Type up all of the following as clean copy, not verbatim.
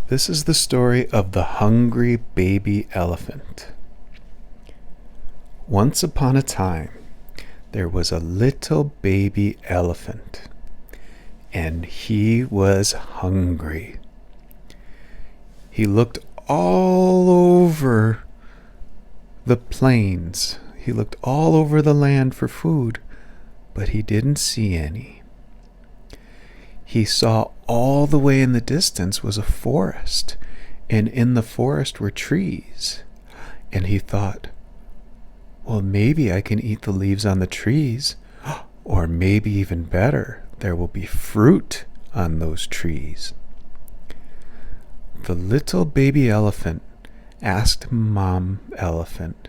This is the story of the hungry baby elephant. Once upon a time, there was a little baby elephant, and he was hungry. He looked all over the plains. He looked all over the land for food, but he didn't see any. He saw all the way in the distance was a forest, and in the forest were trees. And he thought, well, maybe I can eat the leaves on the trees, or maybe even better, there will be fruit on those trees. The little baby elephant asked Mom Elephant,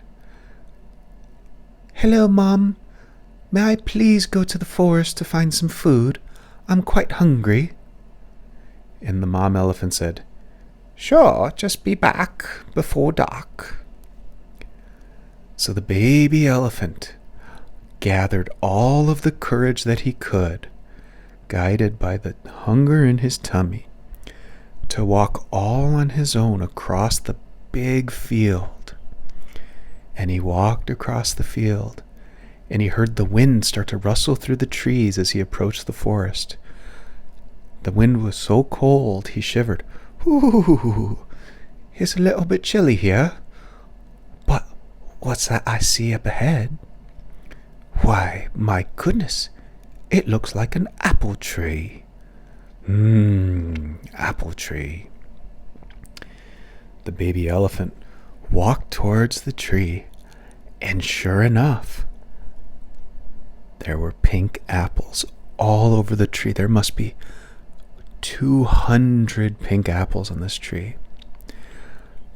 "Hello, Mom. May I please go to the forest to find some food? I'm quite hungry." And the Mom Elephant said, "Sure, just be back before dark." So the baby elephant gathered all of the courage that he could, guided by the hunger in his tummy, to walk all on his own across the big field. And he walked across the field, and he heard the wind start to rustle through the trees as he approached the forest. The wind was so cold he shivered. "Ooh, it's a little bit chilly here. But what's that I see up ahead? Why, my goodness, it looks like an apple tree. Apple tree." The baby elephant walked towards the tree, and sure enough, there were pink apples all over the tree. There must be 200 pink apples on this tree.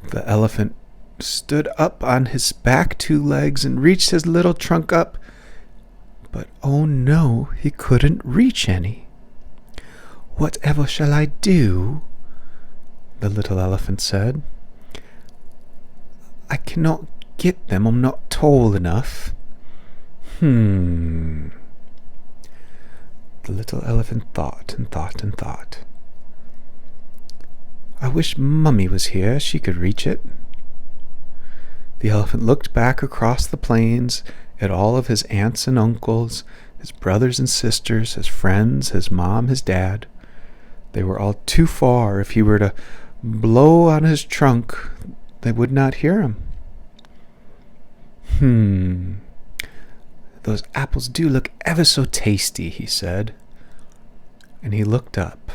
The elephant stood up on his back 2 legs and reached his little trunk up, but oh no, he couldn't reach any. "Whatever shall I do?" the little elephant said. "I cannot get them. I'm not tall enough." The little elephant thought and thought and thought. "I wish Mummy was here. She could reach it." The elephant looked back across the plains at all of his aunts and uncles, his brothers and sisters, his friends, his mom, his dad. They were all too far. If he were to blow on his trunk, they would not hear him. "Those apples do look ever so tasty," he said. And he looked up.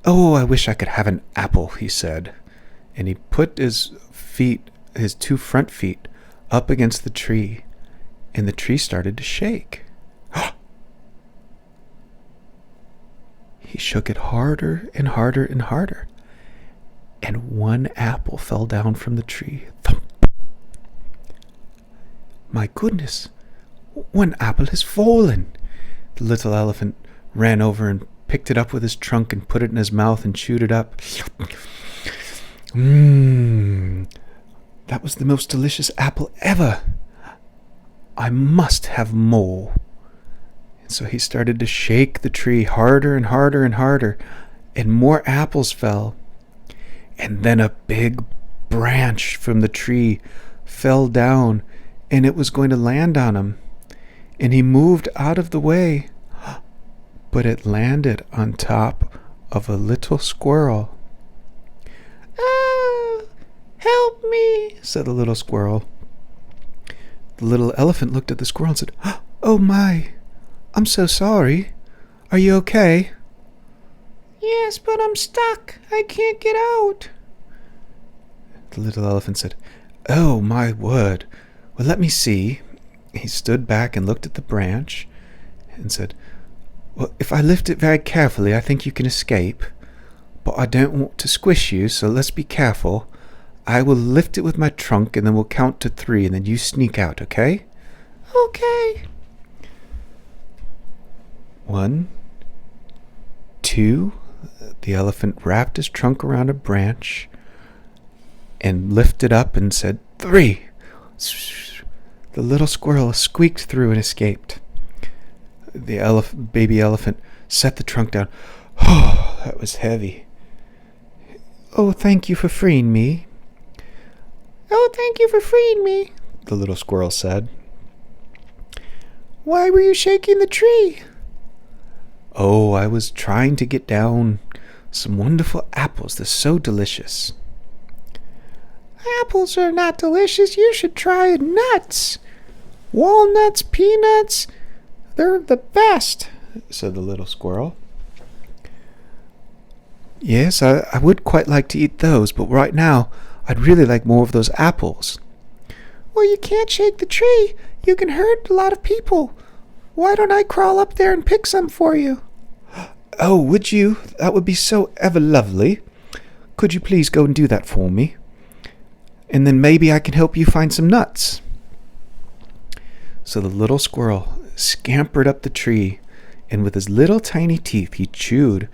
"Oh, I wish I could have an apple," he said. And he put his 2 front feet, up against the tree, and the tree started to shake. He shook it harder and harder and harder, and 1 apple fell down from the tree. Thump! "My goodness, 1 apple has fallen." The little elephant ran over and picked it up with his trunk and put it in his mouth and chewed it up. That was the most delicious apple ever. I must have more. And so he started to shake the tree harder and harder and harder, and more apples fell. And then a big branch from the tree fell down, and it was going to land on him. And he moved out of the way, but it landed on top of a little squirrel. "Ah, help me," said the little squirrel. The little elephant looked at the squirrel and said, "Oh my, I'm so sorry. Are you okay?" "Yes, but I'm stuck. I can't get out." The little elephant said, "Oh my word. Well, let me see." He stood back and looked at the branch and said, "Well, if I lift it very carefully, I think you can escape. But I don't want to squish you, so let's be careful. I will lift it with my trunk, and then we'll count to 3, and then you sneak out, okay?" "Okay." 1, 2. The elephant wrapped his trunk around a branch and lifted up and said, 3. The little squirrel squeaked through and escaped. The baby elephant set the trunk down. Oh, that was heavy. Oh, thank you for freeing me. Oh, thank you for freeing me, the little squirrel said. Why were you shaking the tree? Oh, I was trying to get down some wonderful apples. They're so delicious. Apples are not delicious. You should try nuts. Walnuts, peanuts. They're the best, said the little squirrel. Yes, I would quite like to eat those, but right now I'd really like more of those apples. Well, you can't shake the tree. You can hurt a lot of people. Why don't I crawl up there and pick some for you? Oh, would you? That would be so ever lovely. Could you please go and do that for me? And then maybe I can help you find some nuts. So the little squirrel scampered up the tree, and with his little tiny teeth he chewed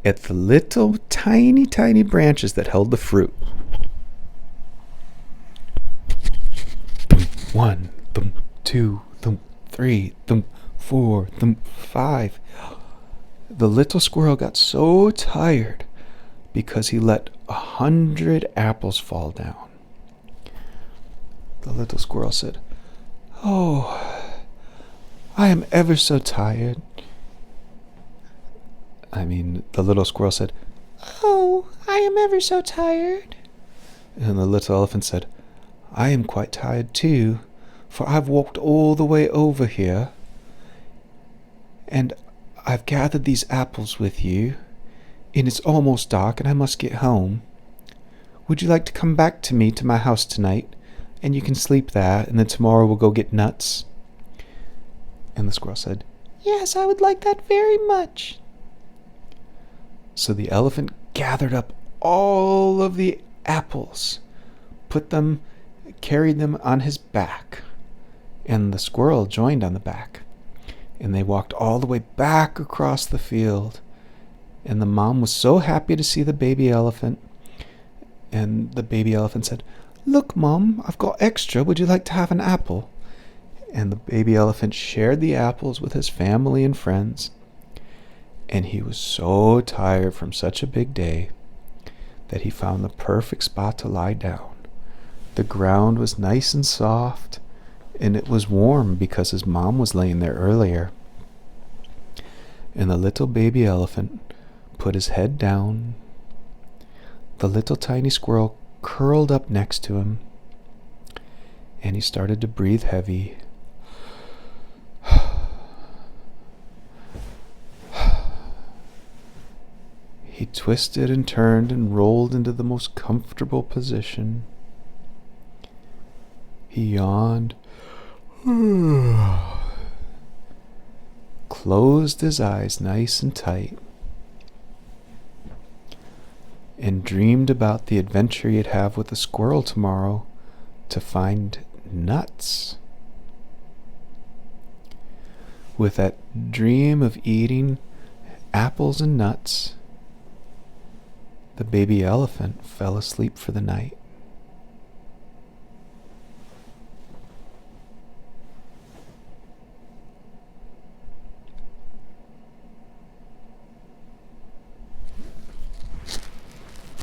at the little tiny branches that held the fruit. Thump, 1, thump, 2, thump, 3, thump, 4, thump, 5. The little squirrel got so tired because he let 100 apples fall down. The little squirrel said, "Oh, I am ever so tired." The little squirrel said, "Oh, I am ever so tired." And the little elephant said, "I am quite tired too, for I've walked all the way over here, and I've gathered these apples with you, and it's almost dark and I must get home. Would you like to come back to me to my house tonight, and you can sleep there, and then tomorrow we'll go get nuts?" And the squirrel said, "Yes, I would like that very much." So the elephant gathered up all of the apples, carried them on his back, and the squirrel joined on the back. And they walked all the way back across the field. And the mom was so happy to see the baby elephant. And the baby elephant said, "Look, Mom, I've got extra. Would you like to have an apple?" And the baby elephant shared the apples with his family and friends. And he was so tired from such a big day that he found the perfect spot to lie down. The ground was nice and soft, and it was warm because his mom was laying there earlier. And the little baby elephant put his head down. The little tiny squirrel curled up next to him, and he started to breathe heavy. He twisted and turned and rolled into the most comfortable position. He yawned, closed his eyes nice and tight, and dreamed about the adventure he'd have with the squirrel tomorrow to find nuts. With that dream of eating apples and nuts, the baby elephant fell asleep for the night.